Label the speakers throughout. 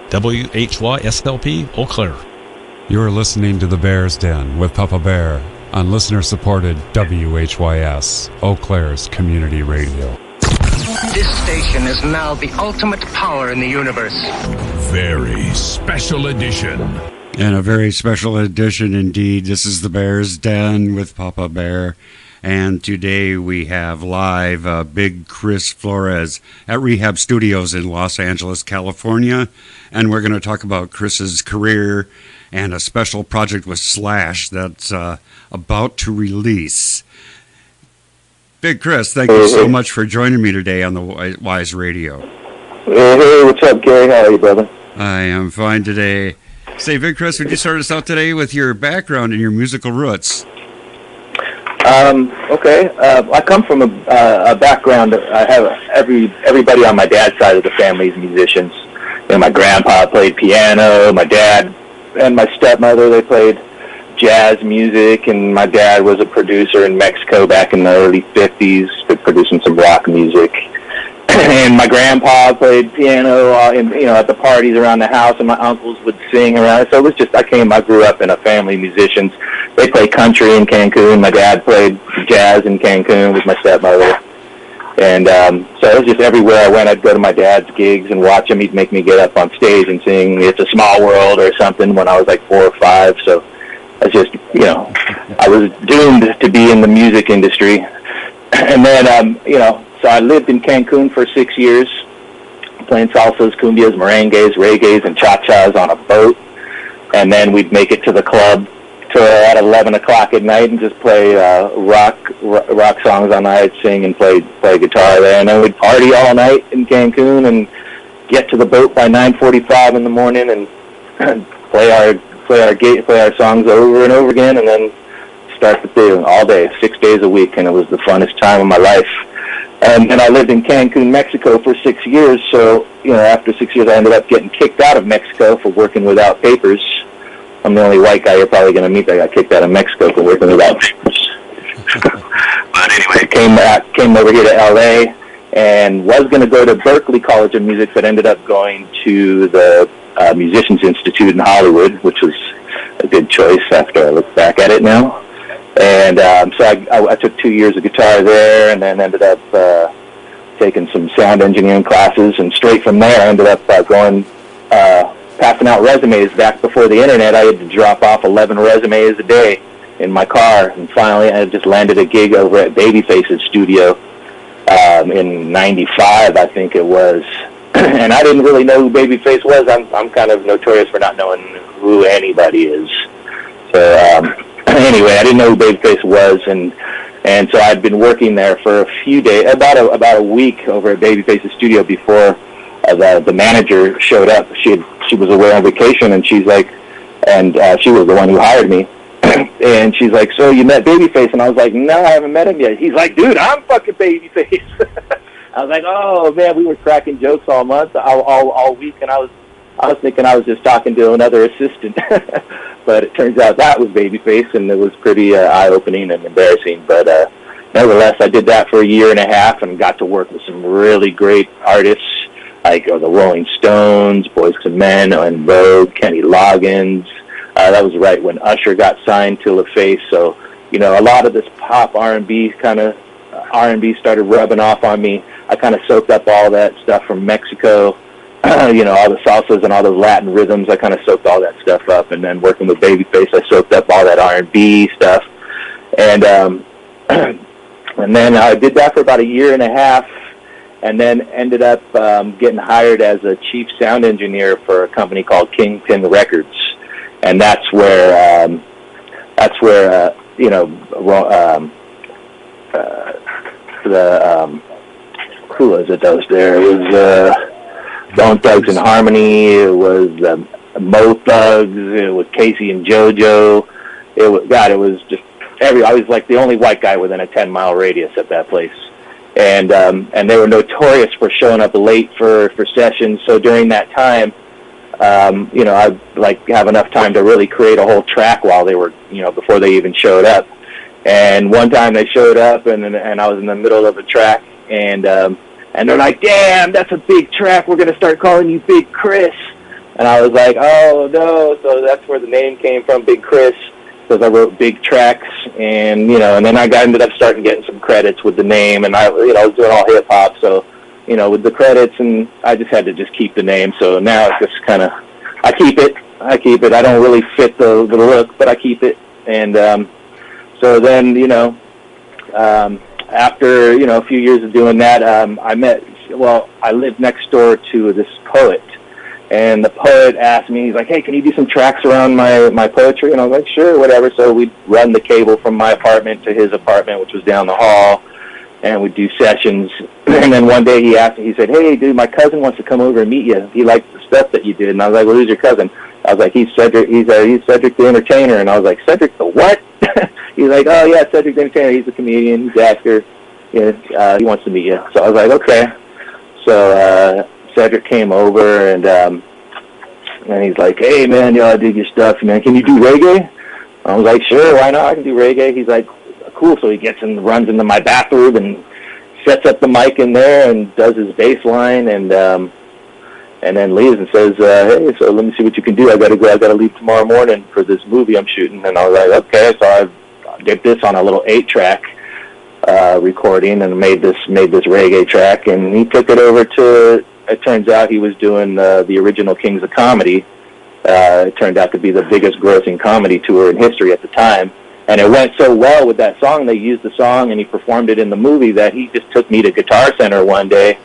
Speaker 1: WHYSLP Eau Claire.
Speaker 2: You're listening to The Bear's Den with Papa Bear on listener-supported WHYS, Eau Claire's community radio.
Speaker 3: This station is now the ultimate power in the universe.
Speaker 4: Very special edition.
Speaker 2: And a very special edition indeed. This is The Bear's Den with Papa Bear. And today we have live BigChris Flores at Rehab Studios in Los Angeles, California. And we're going to talk about Chris's career and a special project with Slash that's about to release. BigChris, thank you so much for joining me today on the Wise Radio.
Speaker 5: Hey, what's up, Gary? How are you, brother?
Speaker 2: I am fine today. Say, BigChris, would you start us out today with your background and your musical roots?
Speaker 5: Okay. I come from a background. I have everybody on my dad's side of the family is musicians. You know, my grandpa played piano. My dad and my stepmother, they played jazz music, and my dad was a producer in Mexico back in the early 50s, producing some rock music. And my grandpa played piano at the parties around the house, and my uncles would sing around. So it was just, I grew up in a family of musicians. They played country in Cancun. My dad played jazz in Cancun with my stepmother. And so it was just everywhere I went, I'd go to my dad's gigs and watch him. He'd make me get up on stage and sing It's a Small World or something when I was like 4 or 5. So I was just, I was doomed to be in the music industry. And then, so I lived in Cancun for 6 years, playing salsas, cumbias, merengues, reggaes, and cha-chas on a boat. And then we'd make it to the club at 11 o'clock at night and just play rock songs all night, sing and play guitar there. And then we'd party all night in Cancun and get to the boat by 9:45 in the morning and play our songs over and over again, and then start the thing all day, 6 days a week. And it was the funnest time of my life. And then I lived in Cancun, Mexico for 6 years. So, after 6 years, I ended up getting kicked out of Mexico for working without papers. I'm the only white guy you're probably going to meet that got kicked out of Mexico for working without papers. But anyway, came over here to L.A. and was going to go to Berklee College of Music, but ended up going to the Musicians Institute in Hollywood, which was a good choice after I look back at it now. And so I took 2 years of guitar there, and then ended up taking some sound engineering classes. And straight from there, I ended up passing out resumes. Back before the internet, I had to drop off 11 resumes a day in my car. And finally, I just landed a gig over at Babyface's studio in '95, I think it was. And I didn't really know who Babyface was. I'm kind of notorious for not knowing who anybody is. So anyway, I didn't know who Babyface was, and so I'd been working there for a few days, about a week over at Babyface's studio before the manager showed up. She was away on vacation, and she's like, she was the one who hired me. And she's like, "So you met Babyface?" And I was like, "No, I haven't met him yet." He's like, "Dude, I'm fucking Babyface." I was like, "Oh man," we were cracking jokes all month, all week, and I was thinking I was just talking to another assistant. But it turns out that was Babyface, and it was pretty eye-opening and embarrassing. But nevertheless, I did that for a year and a half and got to work with some really great artists, like the RollingStones, Boyz II Men, and Vogue, Kenny Loggins. That was right when Usher got signed to LaFace. So, a lot of this pop R&B started rubbing off on me. I kind of soaked up all that stuff from Mexico. All the salsas and all those Latin rhythms, I kind of soaked all that stuff up. And then working with Babyface, I soaked up all that R&B stuff. And and then I did that for about a year and a half, and then ended up getting hired as a chief sound engineer for a company called Kingpin Records. And that's where who was it that was there? It was Bone Thugs and Harmony. It was Mo Thugs. It was Casey and JoJo. It was just I was like the only white guy within a 10-mile radius at that place. And they were notorious for showing up late for sessions. So during that time, I'd like have enough time to really create a whole track while they were, before they even showed up. And one time they showed up, and I was in the middle of a track, and they're like, "Damn, that's a big track. We're gonna start calling you Big Chris." And I was like, oh, no. So that's where the name came from, Big Chris, because I wrote big tracks. And, and then I ended up getting some credits with the name. And I was doing all hip-hop. So, with the credits, and I just had to just keep the name. So now it's just kind of, I keep it. I don't really fit the look, but I keep it. And so then, after, a few years of doing that, I lived next door to this poet. And the poet asked me, he's like, hey, can you do some tracks around my poetry? And I was like, sure, whatever. So we'd run the cable from my apartment to his apartment, which was down the hall, and we'd do sessions. And then one day he asked me, he said, hey, dude, my cousin wants to come over and meet you. He likes the stuff that you did. And I was like, well, who's your cousin? I was like, he's Cedric. He's Cedric the Entertainer. And I was like, Cedric the what? He's like, oh, yeah, Cedric the Entertainer. He's a comedian. He's an actor. He wants to meet you. So I was like, okay. So Cedric came over, and he's like, hey, man, I dig your stuff, man. Can you do reggae? I was like, sure, why not? I can do reggae. He's like, cool. So he runs into my bathroom and sets up the mic in there and does his bass line, and then leaves and says, hey, so let me see what you can do. I gotta leave tomorrow morning for this movie I'm shooting. And I was like, okay. So I did this on a little 8-track recording and made this reggae track, and he took it over to, it turns out he was doing the original Kings of Comedy. It turned out to be the biggest grossing comedy tour in history at the time. And it went so well with that song, they used the song and he performed it in the movie, that he just took me to Guitar Center one day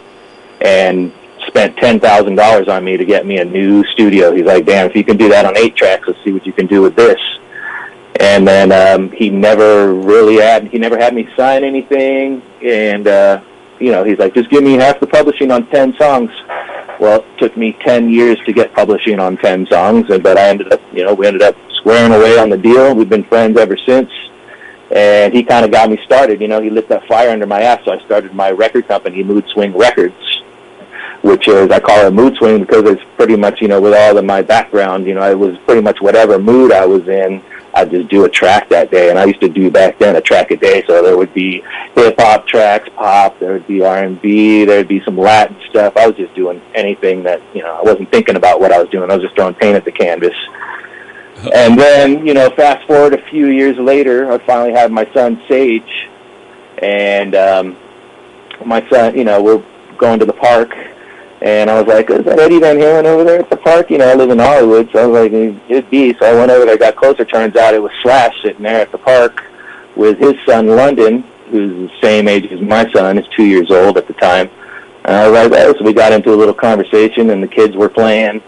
Speaker 5: and spent $10,000 on me to get me a new studio. He's like, damn, if you can do that on 8 tracks, let's see what you can do with this. And then he never had me sign anything. And, he's like, just give me half the publishing on 10 songs. Well, it took me 10 years to get publishing on 10 songs, but I ended up, we ended up squaring away on the deal. We've been friends ever since. And he kind of got me started. He lit that fire under my ass, so I started my record company, Mood Swing Records, which is, I call it Mood Swing because it's pretty much, with all of my background, it was pretty much whatever mood I was in, I'd just do a track that day. And I used to do back then a track a day, so there would be hip-hop tracks, pop, there would be R&B, there would be some Latin stuff. I was just doing anything that, I wasn't thinking about what I was doing. I was just throwing paint at the canvas. And then, fast forward a few years later, I finally had my son, Sage, and my son, we're going to the park, and I was like, is that Eddie Van Halen over there at the park? I live in Hollywood, so I was like, it'd be. So I went over there, got closer, turns out it was Slash sitting there at the park with his son, London, who's the same age as my son, is 2 years old at the time. And I was like, well, so we got into a little conversation, and the kids were playing,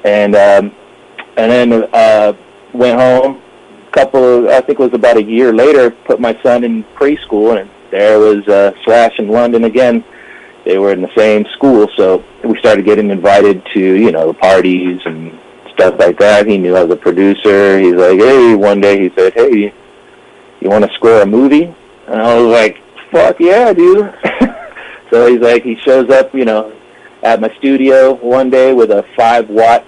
Speaker 5: and then went home. I think it was about a year later, put my son in preschool, and there was Slash and London again. They were in the same school, so we started getting invited to, parties and stuff like that. He knew I was a producer. He's like, hey, one day he said, hey, you want to score a movie? And I was like, fuck yeah, dude. So he's like, he shows up, at my studio one day with a 5-watt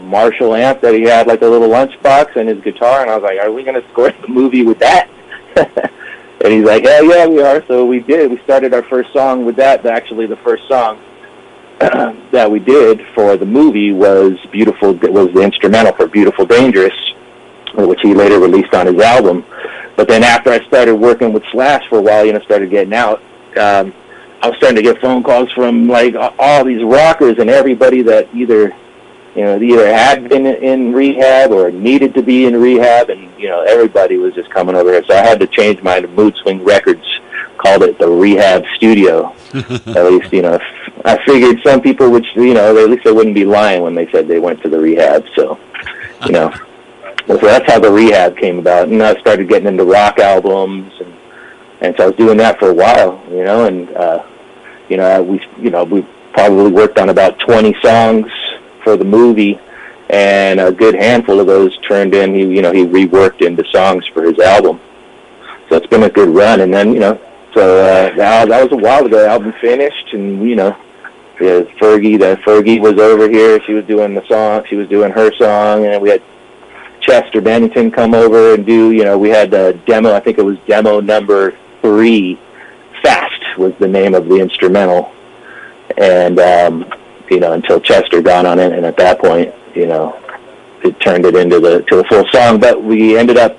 Speaker 5: Marshall amp that he had, like a little lunchbox, and his guitar, and I was like, are we going to score the movie with that? And he's like, yeah, we are. So we did. We started our first song with that. Actually, the first song that we did for the movie was the instrumental for Beautiful Dangerous, which he later released on his album. But then after I started working with Slash for a while, started getting out, I was starting to get phone calls from, like, all these rockers and everybody that either had been in rehab or needed to be in rehab, and, everybody was just coming over here. So I had to change mine to Mood Swing Records, called it the Rehab Studio. At least, I figured some people would, at least they wouldn't be lying when they said they went to the rehab. So, so that's how the Rehab came about. And I started getting into rock albums, and so I was doing that for a while, and, we probably worked on about 20 songs for the movie, and a good handful of those turned in. He reworked into songs for his album. So it's been a good run. And then, so that was a while ago. The album finished, and Fergie was over here. She was doing the song. She was doing her song, and we had Chester Bennington come over and do. We had the demo. I think it was demo number 3. Fast was the name of the instrumental, and until Chester got on it, and at that point, it turned it into the full song. But he ended up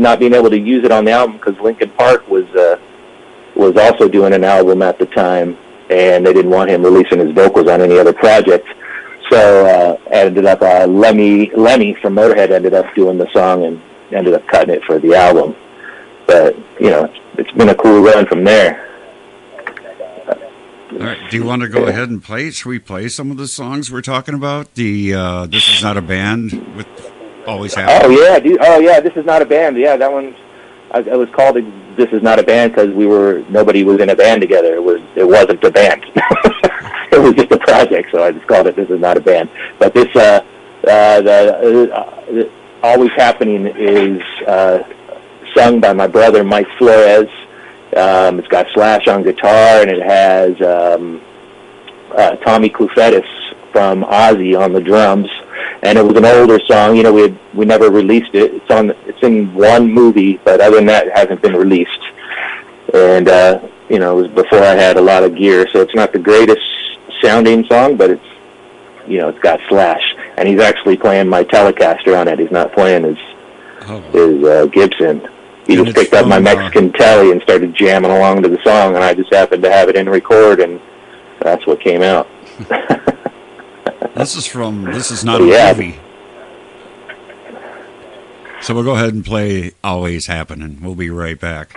Speaker 5: not being able to use it on the album because Linkin Park was also doing an album at the time, and they didn't want him releasing his vocals on any other project. So ended up Lemmy from Motorhead ended up doing the song and ended up cutting it for the album. But it's been a cool run from there.
Speaker 2: All right. Do you want to go ahead and play? Should we play some of the songs we're talking about? The This Is Not a Band with Always Happy.
Speaker 5: Oh yeah, dude. Oh yeah, This Is Not a Band. Yeah, that one. I was called This Is Not a Band because nobody was in a band together. It wasn't a band. It was just a project, so I just called it This Is Not a Band. But this Always Happening is sung by my brother Mike Flores. It's got Slash on guitar, and it has Tommy Clufetis from Ozzy on the drums. And it was an older song. We never released it. It's in one movie, but other than that, it hasn't been released. And it was before I had a lot of gear, so it's not the greatest sounding song, but it's got Slash, and he's actually playing my Telecaster on it. He's not playing his Gibson. He just picked up my Mexican Tele and started jamming along to the song, and I just happened to have it in record, and that's what came out.
Speaker 2: This is not a movie. So we'll go ahead and play Always Happening. We'll be right back.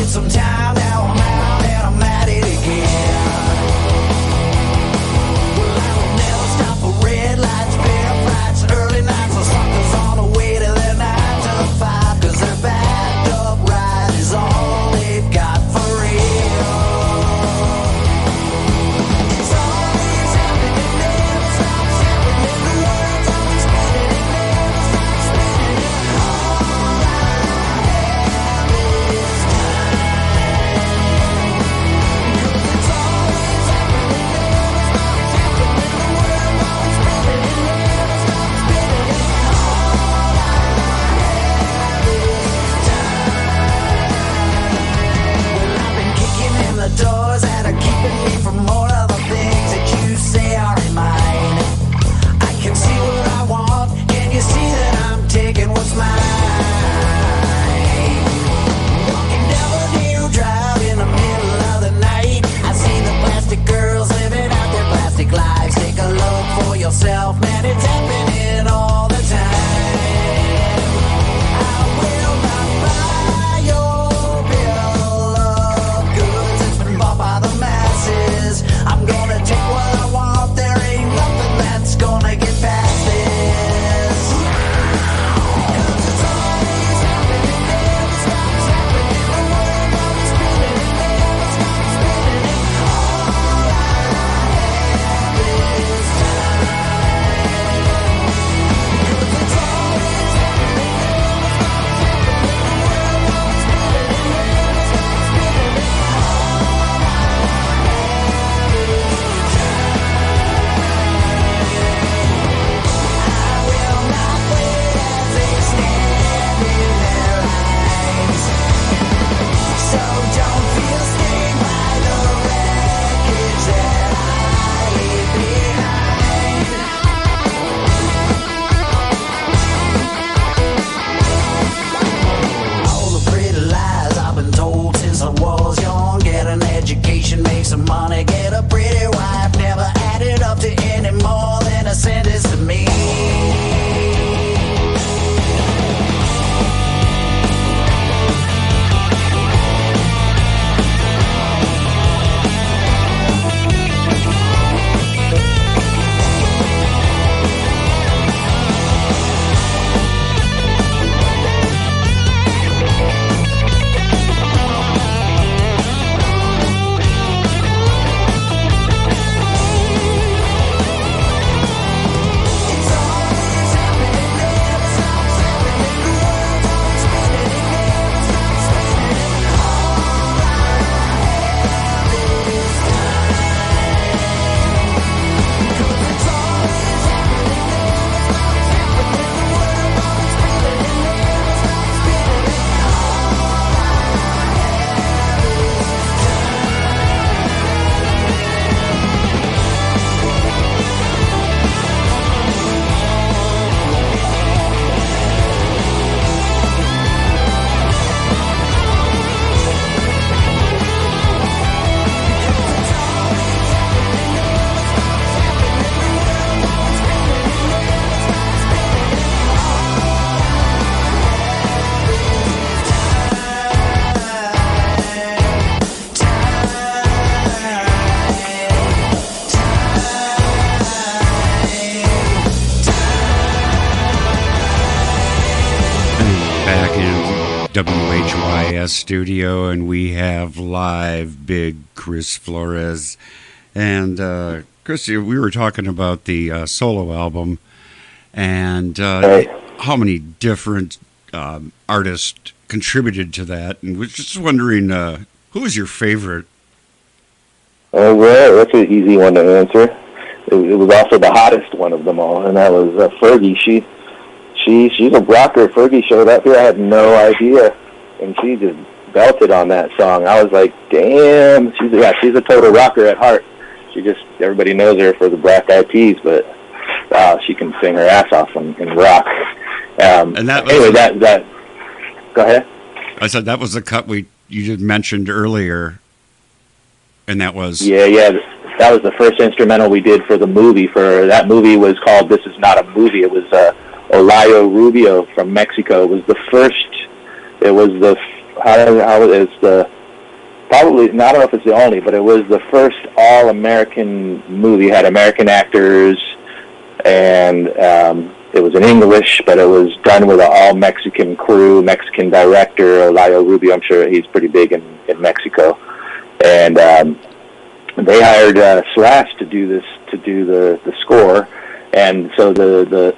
Speaker 1: Some time, now I'm out and I'm at it again.
Speaker 2: back in WHYS studio, and we have live Big Chris Flores. And Chris, we were talking about the solo album, and how many different artists contributed to that, and was just wondering who was your favorite?
Speaker 1: Oh, well, that's an easy one to answer. It was also the hottest one of them all, and that was Fergie. She's a rocker. Fergie showed up here. I had no idea, and she just belted on that song. I was like, damn, she's a total rocker at heart. Everybody knows her for the Black Eyed Peas, but wow, she can sing her ass off and rock.
Speaker 2: And that was,
Speaker 1: anyway, that go ahead.
Speaker 2: I said that was the cut you just mentioned earlier, and that was
Speaker 1: that was the first instrumental we did for the movie. For that movie was called "This Is Not a Movie." It was Olayo Rubio from Mexico. It was the first. It was the probably, I don't know if it's the only, but it was the first all-American movie. It had American actors, and it was in English, but it was done with an all-Mexican crew, Mexican director, Olayo Rubio. I'm sure he's pretty big in Mexico. And they hired Slash to do the score. And so the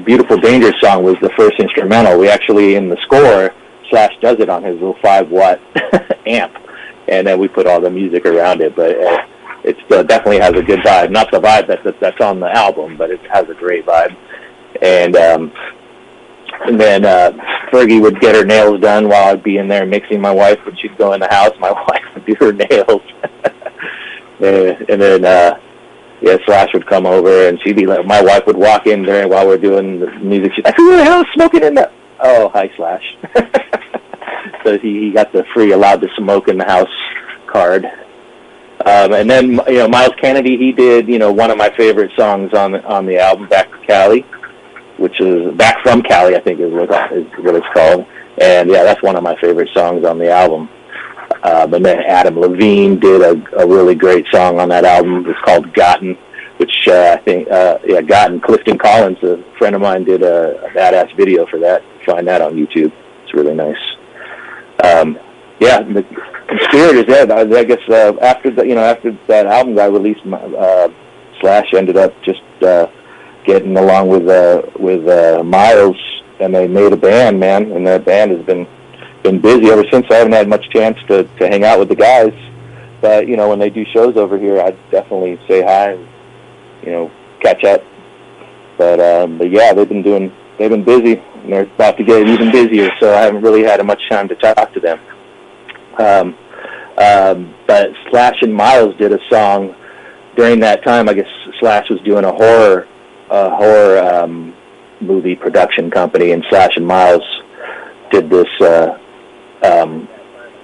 Speaker 1: Beautiful Danger song was the first instrumental. We actually, in the score, Slash does it on his little 5-watt amp, and then we put all the music around it. But it definitely has a good vibe. Not the vibe that's on the album, but it has a great vibe. And then Fergie would get her nails done while I'd be in there mixing. My wife, when she'd go in the house, my wife would do her nails. and then Slash would come over, and she'd be like, my wife would walk in there while we're doing the music. She's like, who the hell is smoking in there? Oh, hi, Slash. So he got the free allowed to smoke in the house card. And then, Miles Kennedy, he did, one of my favorite songs on the album, Back to Cali, which is Back from Cali, I think is what it's called. And yeah, that's one of my favorite songs on the album. And then Adam Levine did a really great song on that album. It's called Gotten, which I think, Gotten. Clifton Collins, a friend of mine, did a badass video for that. Find that on YouTube. It's really nice. The Conspirators, I guess after that album got released, Slash ended up just getting along with Miles, and they made a band, man, and that band has been busy ever since. I haven't had much chance to hang out with the guys, but when they do shows over here, I'd definitely say hi and catch up. But yeah, they've been busy, and they're about to get even busier, so I haven't really had much time to talk to them. But Slash and Miles did a song during that time. I guess Slash was doing a horror movie production company, and Slash and Miles did this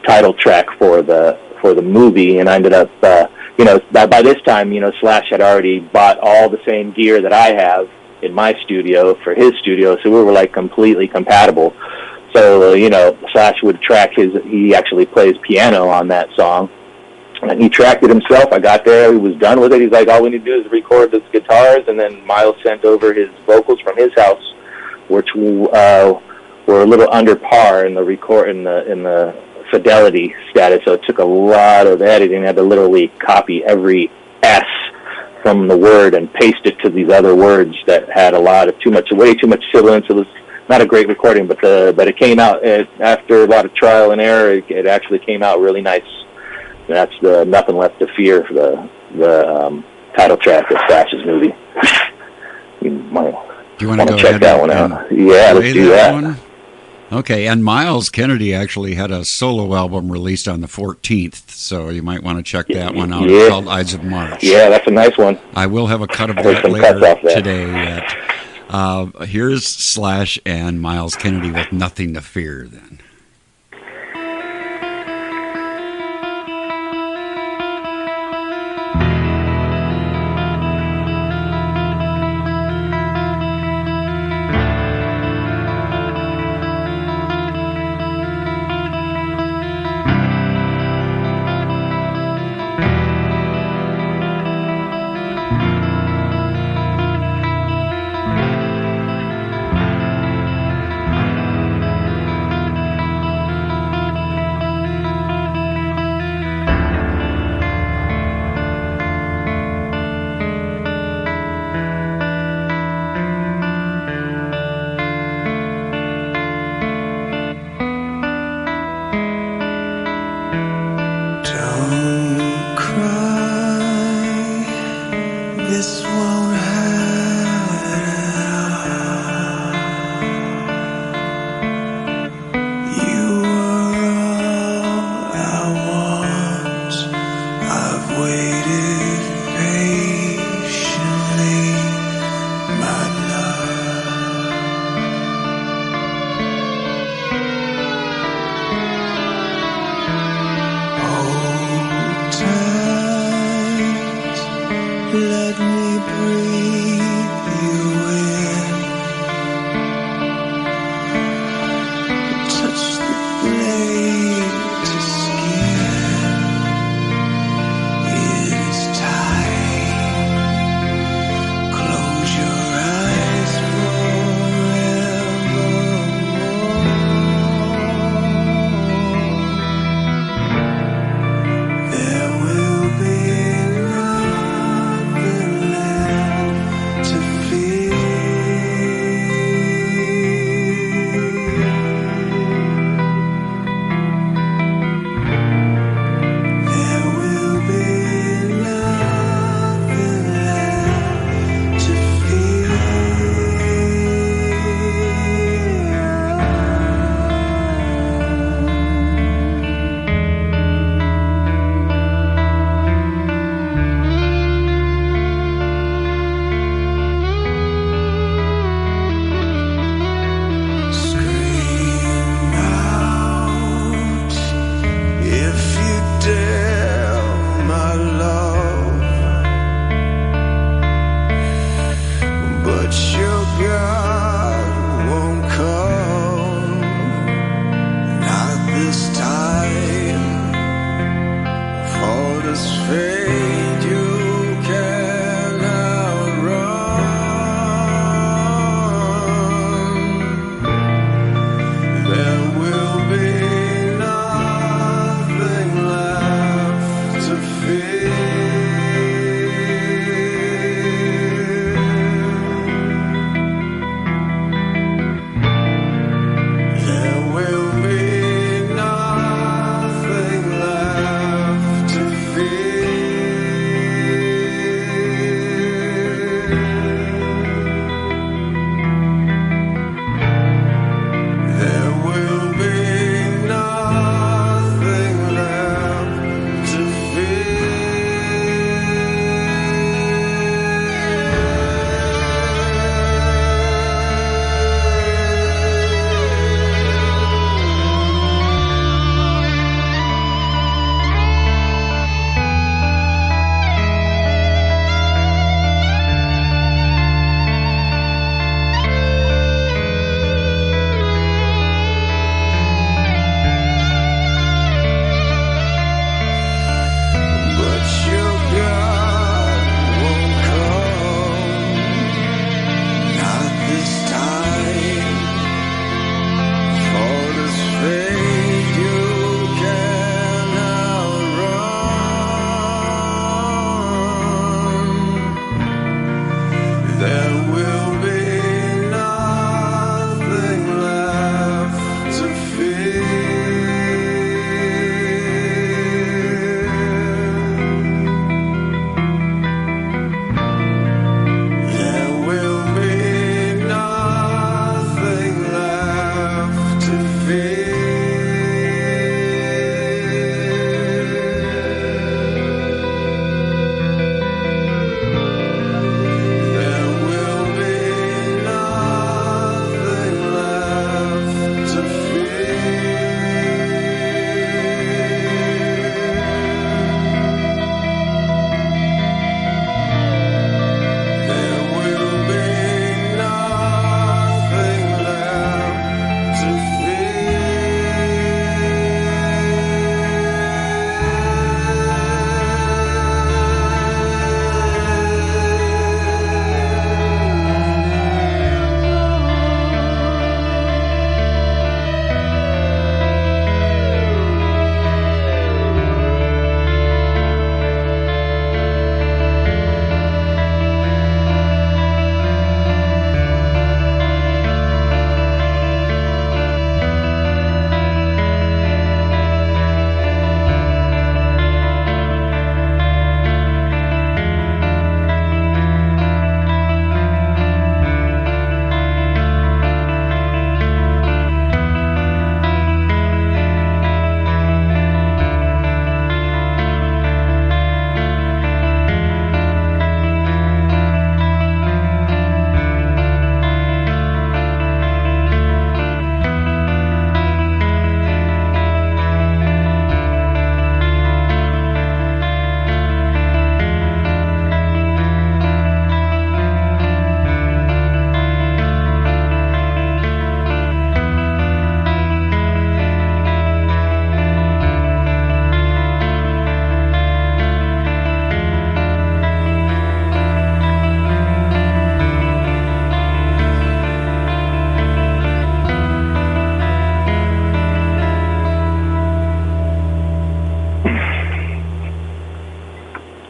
Speaker 1: title track for the movie, and I ended up by this time Slash had already bought all the same gear that I have in my studio for his studio, so we were like completely compatible. So Slash would track he actually plays piano on that song, and he tracked it himself. I got there, he was done with it. He's like, all we need to do is record the guitars, and then Miles sent over his vocals from his house, which were a little under par in the fidelity status. So it took a lot of editing. I had to literally copy every S from the word and paste it to these other words that had way too much sibilance. It was not a great recording, but it came out after a lot of trial and error. It actually came out really nice. And that's the Nothing Left to Fear for the title track of Slash's movie. You might want to check that one out. Yeah, let's do that. One?
Speaker 2: Okay, and Miles Kennedy actually had a solo album released on the 14th, so you might want to check that one out. It's called Ides of March.
Speaker 1: Yeah, that's a nice one.
Speaker 2: I will have a cut of that later today. Here's Slash and Miles Kennedy with Nothing to Fear, then.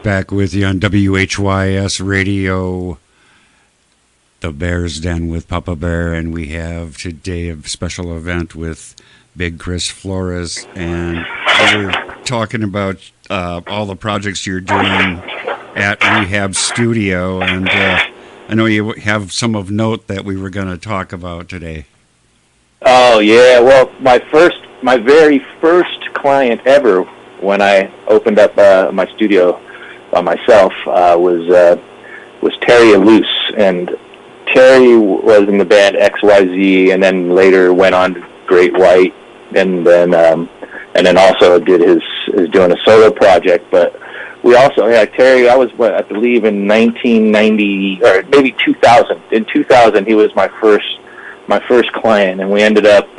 Speaker 2: back with you on WHYS Radio, The Bear's Den with Papa Bear, and we have today a special event with BigChris Flores, and we're talking about all the projects you're doing at Rehab Studio, and I know you have some of note that we were going to talk about today.
Speaker 1: Oh yeah, well, my very first client ever when I opened up my studio by myself was Terry Ilous, and Terry was in the band XYZ, and then later went on to Great White, and then also is doing a solo project. But we also had Terry. I was, I believe, in 1990 or maybe 2000. In 2000, he was my first client, and we ended up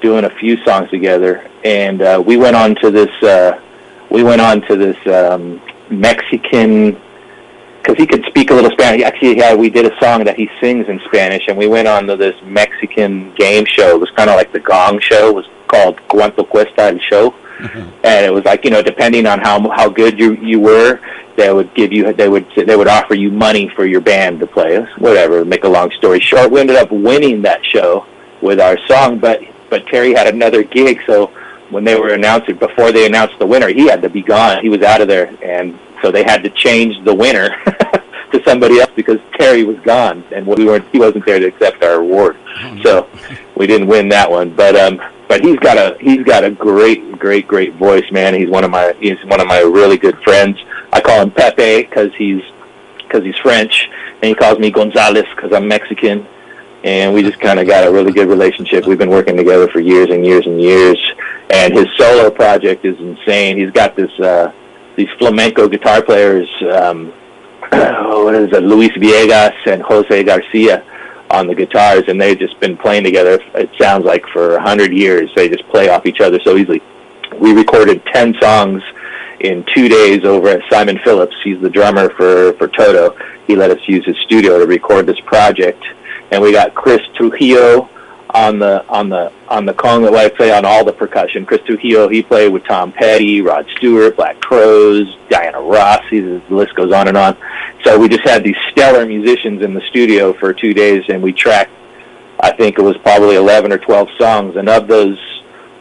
Speaker 1: doing a few songs together. And we went on to this Mexican, because he could speak a little Spanish. Actually, we did a song that he sings in Spanish, and we went on to this Mexican game show. It was kind of like the Gong Show. It was called Cuánto Cuesta el Show. And it was like, depending on how good you were, they would offer you money for your band to play. Whatever, make a long story short, we ended up winning that show with our song, but Terry had another gig, so when they were before they announced the winner, he had to be gone. He was out of there, and so they had to change the winner to somebody else because Terry was gone, and he wasn't there to accept our award. So we didn't win that one, but he's got a great voice, man. He's one of my really good friends. I call him Pepe because he's French, and he calls me Gonzalez because I'm Mexican, and we just kind of got a really good relationship. We've been working together for years and years and years, and his solo project is insane. He's got these flamenco guitar players, Luis Villegas and Jose Garcia on the guitars, and they've just been playing together, it sounds like, for 100 years. They just play off each other so easily. We recorded 10 songs in 2 days over at Simon Phillips. He's the drummer for Toto. He let us use his studio to record this project. And we got Chris Trujillo on the conga, like I say, on all the percussion. Chris Trujillo, he played with Tom Petty, Rod Stewart, Black Crowes, Diana Ross. The list goes on and on. So we just had these stellar musicians in the studio for 2 days, and we tracked, I think it was probably 11 or 12 songs. And of those,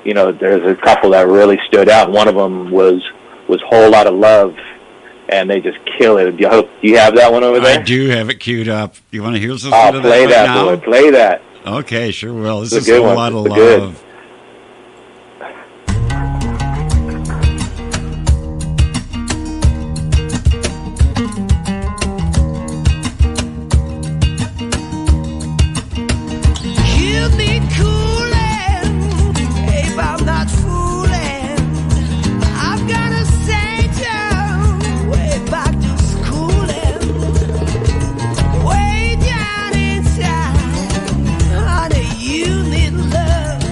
Speaker 1: there's a couple that really stood out. One of them was Whole Lotta Love, and they just kill it. Do you have that one over there?
Speaker 2: I do have it queued up. You want to hear something of
Speaker 1: play
Speaker 2: that
Speaker 1: that,
Speaker 2: now?
Speaker 1: boy. Play that.
Speaker 2: Okay, sure will. This is
Speaker 1: a
Speaker 2: a
Speaker 1: good one.
Speaker 2: lot of
Speaker 1: It's good.
Speaker 2: love.
Speaker 6: You'll be coolin' if I'm not foolin'. I've got a Satan way back to schoolin', way down inside. Honey, you need love.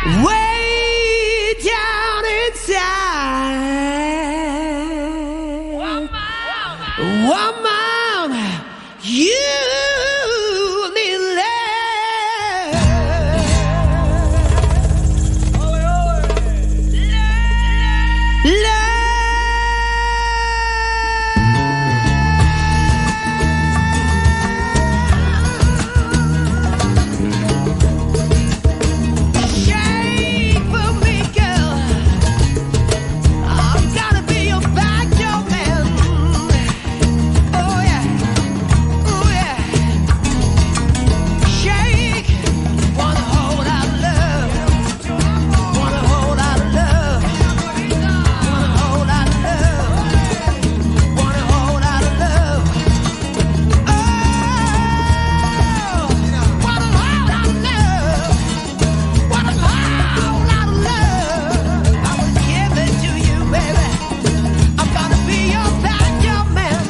Speaker 6: way down inside. Woman, you need shake for me, girl. I'm gonna be your backyard man. Oh yeah, oh yeah. Shake, wanna hold out love, wanna hold out love, wanna hold out love, wanna hold out love. Oh, wanna hold out love, wanna hold out love. I will give it to you, baby. I'm gonna be your backyard man.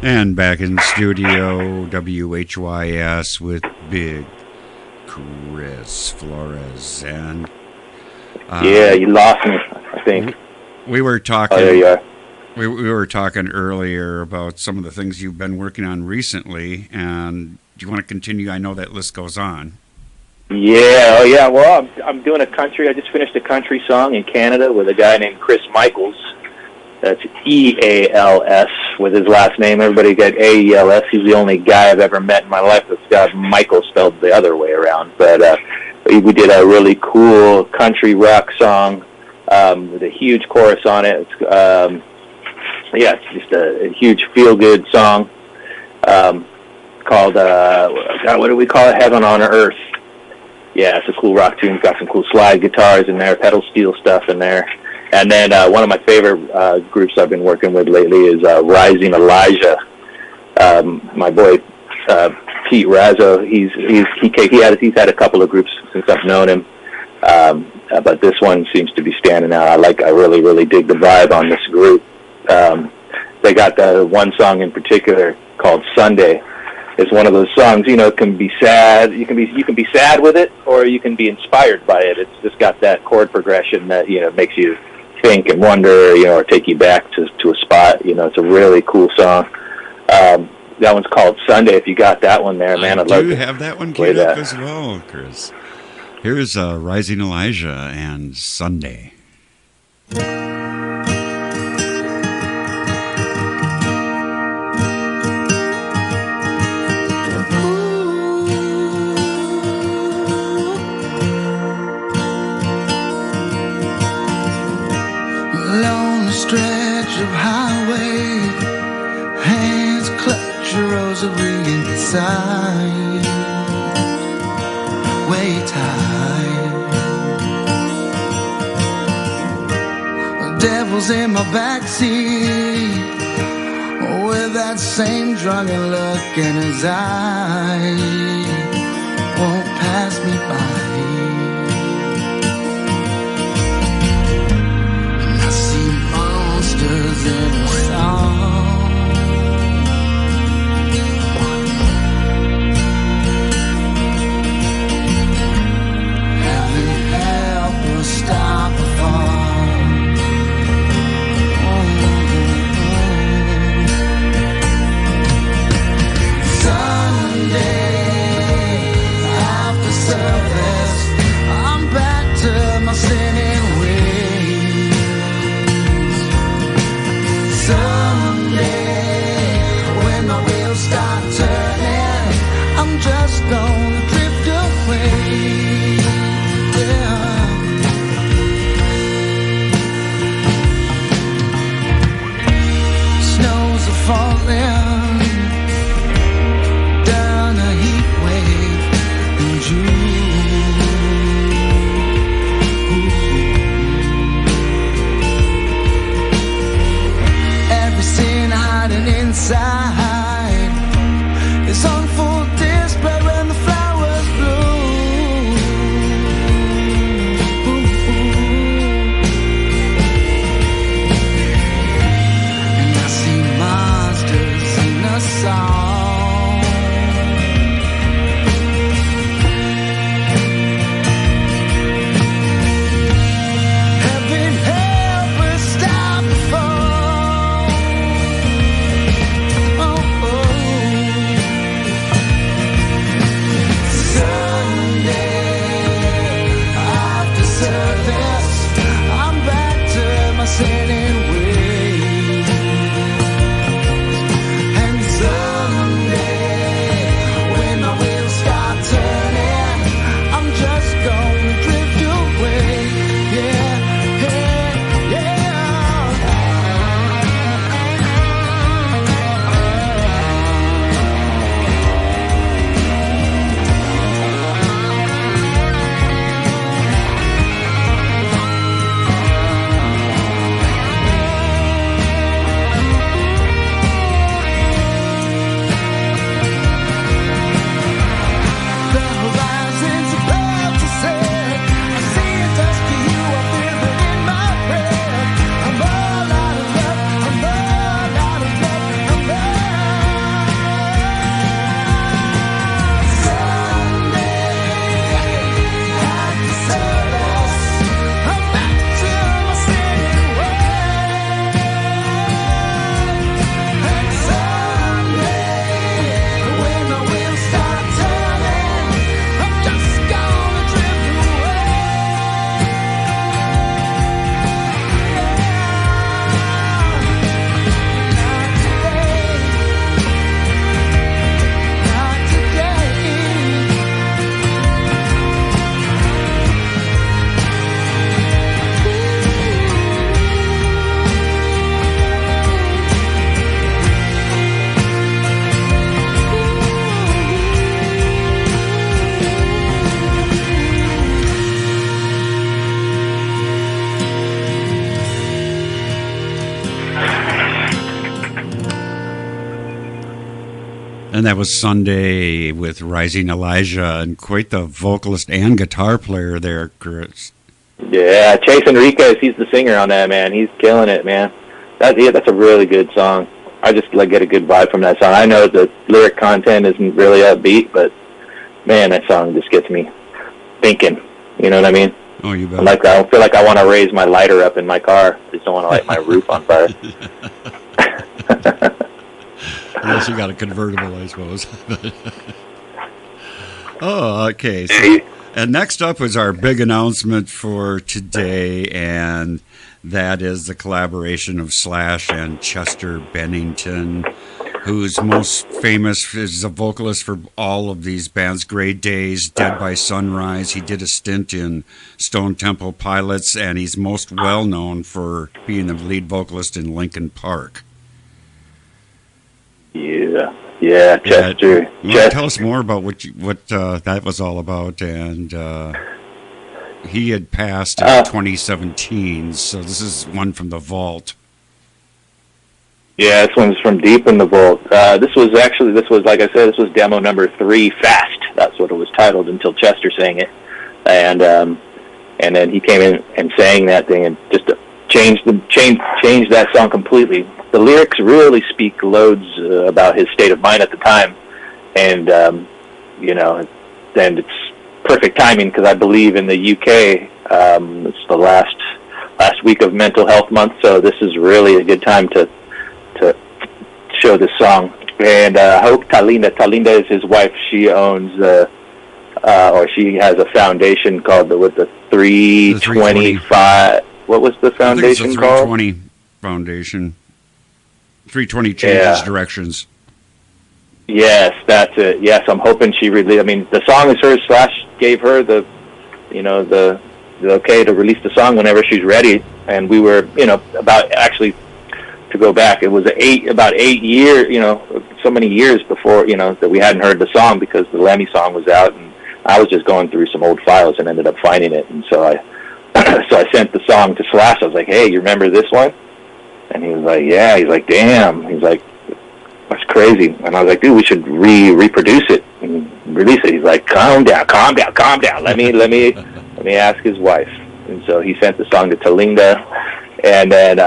Speaker 2: And back in studio, WHYS with Big Chris Flores. And
Speaker 5: Yeah, you lost me, I think.
Speaker 2: we were talking.
Speaker 5: Oh, there you are.
Speaker 2: We were talking earlier about some of the things you've been working on recently, and do you want to continue? I know that list goes on.
Speaker 5: Yeah, oh yeah. Well, I'm doing a country. I just finished a country song in Canada with a guy named Chris Michaels. That's E-A-L-S with his last name. Everybody got A-E-L-S. He's the only guy I've ever met in my life that's got Michael spelled the other way around. But we did a really cool country rock song with a huge chorus on it. It's, it's just a huge feel-good song called, what do we call it? Heaven on Earth. Yeah, it's a cool rock tune. It's got some cool slide guitars in there, pedal steel stuff in there. And then one of my favorite groups I've been working with lately is Rising Elijah. My boy Pete Razzo, he's had a couple of groups since I've known him, but this one seems to be standing out. I really dig the vibe on this group. They got one song in particular called Sunday. It's one of those songs, it can be sad. You can be sad with it, or you can be inspired by it. It's just got that chord progression that makes you think and wonder, or take you back to a spot. It's a really cool song. That one's called Sunday. If you got that one there, man, I'd love to
Speaker 2: have that one queued up as well, Chris. Here's Rising Elijah and Sunday.
Speaker 6: Stretch of highway, hands clutch a rosary inside, way tight. The devil's in my backseat with that same drunken look in his eye. Won't pass me by. In a song, heaven help us stop a fall. Sunday after service, I'm back to my sinning ways. Someday, when my wheels start turning, I'm just gonna drift away. Yeah. Snows are falling down a heat wave in June. Hiding inside, it's on full display when the flowers bloom. And I see monsters in a song.
Speaker 2: And that was Sunday with Rising Elijah, and quite the vocalist and guitar player there, Chris.
Speaker 5: Yeah, Chase Enriquez, he's the singer on that, man. He's killing it, man. That's a really good song. I just get a good vibe from that song. I know the lyric content isn't really upbeat, but man, that song just gets me thinking. You know what I mean?
Speaker 2: Oh, you bet.
Speaker 5: I feel like I want to raise my lighter up in my car. I just don't want to light my roof on fire.
Speaker 2: Yes, you got a convertible, I suppose. Oh, okay. So, and next up is our big announcement for today, and that is the collaboration of Slash and Chester Bennington, who's most famous is a vocalist for all of these bands: Grey Days, Dead by Sunrise. He did a stint in Stone Temple Pilots, and he's most well known for being the lead vocalist in Linkin Park.
Speaker 5: Yeah, Chester.
Speaker 2: Tell us more about what that was all about. And he had passed in 2017, so this is one from the vault.
Speaker 5: Yeah, this one's from deep in the vault. This was like I said, this was demo number 3, Fast. That's what it was titled until Chester sang it, and then he came in and sang that thing and just changed that song completely. The lyrics really speak loads about his state of mind at the time, and then it's perfect timing because I believe in the UK it's the last week of Mental Health Month, so this is really a good time to show this song. And I hope Talinda is his wife. She owns or she has a foundation called the 325. What was the foundation
Speaker 2: I think it's the
Speaker 5: called?
Speaker 2: 320 Foundation. 320 Changes Directions.
Speaker 5: Yes, that's it. Yes, I'm hoping she really. I mean, the song is hers. Slash gave her the okay to release the song whenever she's ready. And we were, about actually to go back. It was about 8 years, so many years before, that we hadn't heard the song because the Lemmy song was out, and I was just going through some old files and ended up finding it. And so I sent the song to Slash. I was like, hey, you remember this one? And he was like, yeah. He's like, damn. He's like, that's crazy. And I was like, dude, we should reproduce it and release it. He's like, calm down. Let me ask his wife. And so he sent the song to Talinda. And then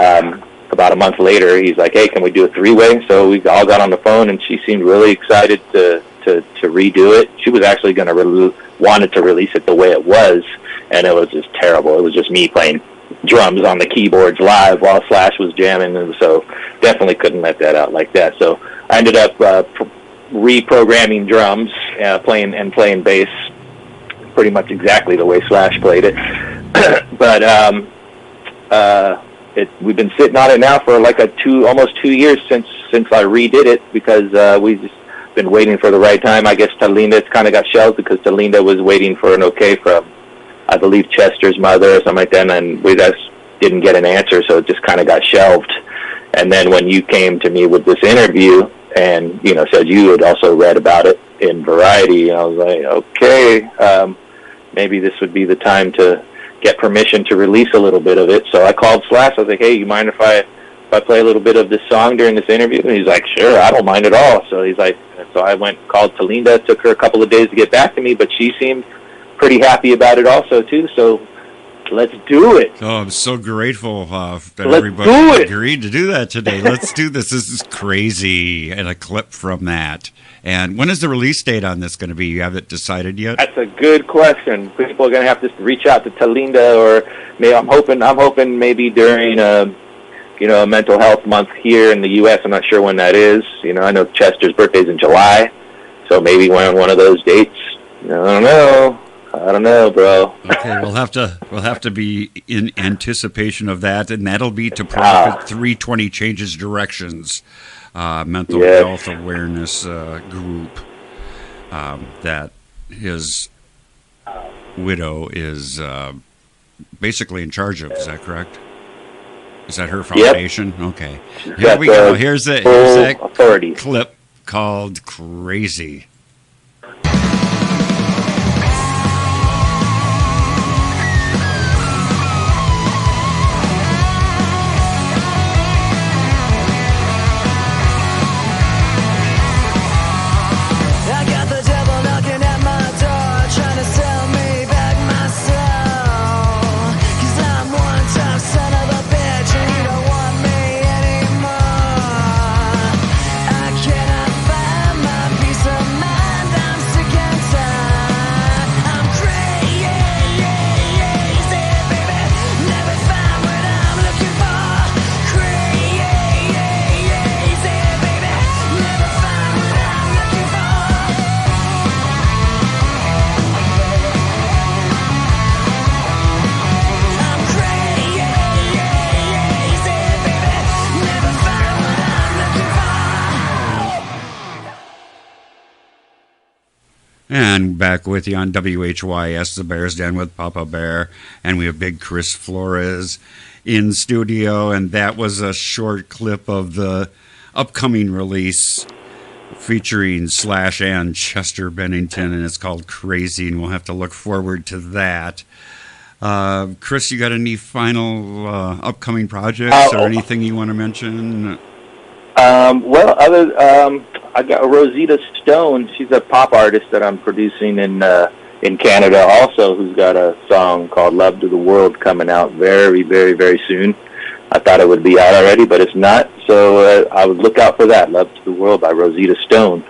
Speaker 5: about a month later, he's like, hey, can we do a 3-way? So we all got on the phone, and she seemed really excited to redo it. She was actually going to wanted to release it the way it was, and it was just terrible. It was just me playing drums on the keyboards live while Slash was jamming, and so definitely couldn't let that out like that. So I ended up reprogramming drums, playing bass pretty much exactly the way Slash played it. But we've been sitting on it now for like almost 2 years since I redid it, because we just been waiting for the right time. I guess Talinda kind of got shelved because Talinda was waiting for an okay from, I believe, Chester's mother or something like that, and we just didn't get an answer, so it just kind of got shelved. And then when you came to me with this interview and, said you had also read about it in Variety, I was like, okay, maybe this would be the time to get permission to release a little bit of it. So I called Slash. I was like, hey, you mind if I play a little bit of this song during this interview? And he's like, sure, I don't mind at all. So he's like, so I went and called Talinda. It took her a couple of days to get back to me, but she seemed pretty happy about it also too. So let's do it.
Speaker 2: Oh, I'm so grateful that everybody agreed to do that today. Let's do this. This is crazy. And a clip from that. And when is the release date on this going to be? You have it decided yet?
Speaker 5: That's a good question. People are going to have to reach out to Talinda, or maybe I'm hoping maybe during a mental health month here in the U.S. I'm not sure when that is. I know Chester's birthday's in July, so maybe one of those dates. I don't know, bro.
Speaker 2: Okay, we'll have to be in anticipation of that, and that'll be to promote 320 Changes Directions, mental health awareness group that his widow is basically in charge of. Is that correct? Is that her foundation? Yep. Okay. Here we go. Here's that
Speaker 5: authority
Speaker 2: clip called Crazy. And back with you on WHYS, the Bears Den with Papa Bear. And we have BigChris Flores in studio. And that was a short clip of the upcoming release featuring Slash and Chester Bennington. And it's called Crazy. And we'll have to look forward to that. Chris, you got any final upcoming projects or anything you want to mention?
Speaker 5: I got Rosita Stone. She's a pop artist that I'm producing in Canada also, who's got a song called Love to the World coming out very, very, very soon. I thought it would be out already, but it's not. So I would look out for that, Love to the World by Rosita Stone.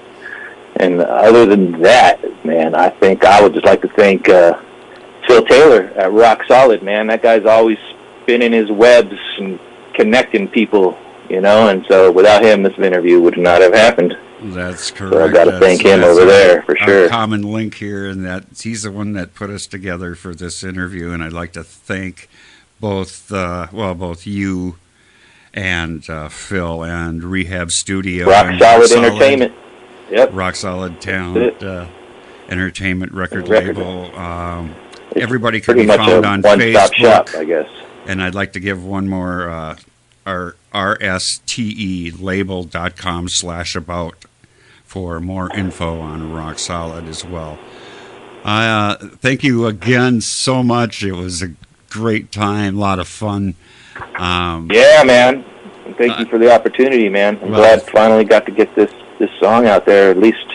Speaker 5: And other than that, man, I think I would just like to thank Phil Taylor at Rock Solid, man. That guy's always spinning his webs and connecting people, you know, and so without him, this interview would not have happened.
Speaker 2: That's correct.
Speaker 5: So I've got to thank him over there for sure.
Speaker 2: A common link here, and that he's the one that put us together for this interview, and I'd like to thank both you and Phil and Rehab Studio.
Speaker 5: Rock Solid Entertainment. Yep.
Speaker 2: Rock Solid Talent Entertainment record label. Everybody can be found on Facebook.
Speaker 5: One-stop shop, I guess.
Speaker 2: And I'd like to give one more, our rste label.com/about for more info on Rock Solid as well. Thank you again so much. It was a great time, a lot of fun.
Speaker 5: Yeah, man. Thank you for the opportunity, man. I'm glad I finally got to get this song out there, at least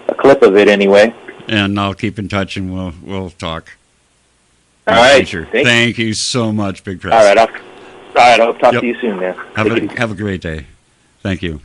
Speaker 5: a clip of it anyway.
Speaker 2: And I'll keep in touch and we'll talk.
Speaker 5: All right.
Speaker 2: Thank you so much, BigChris.
Speaker 5: All right. I'll talk to you soon, man.
Speaker 2: Have a great day. Thank you.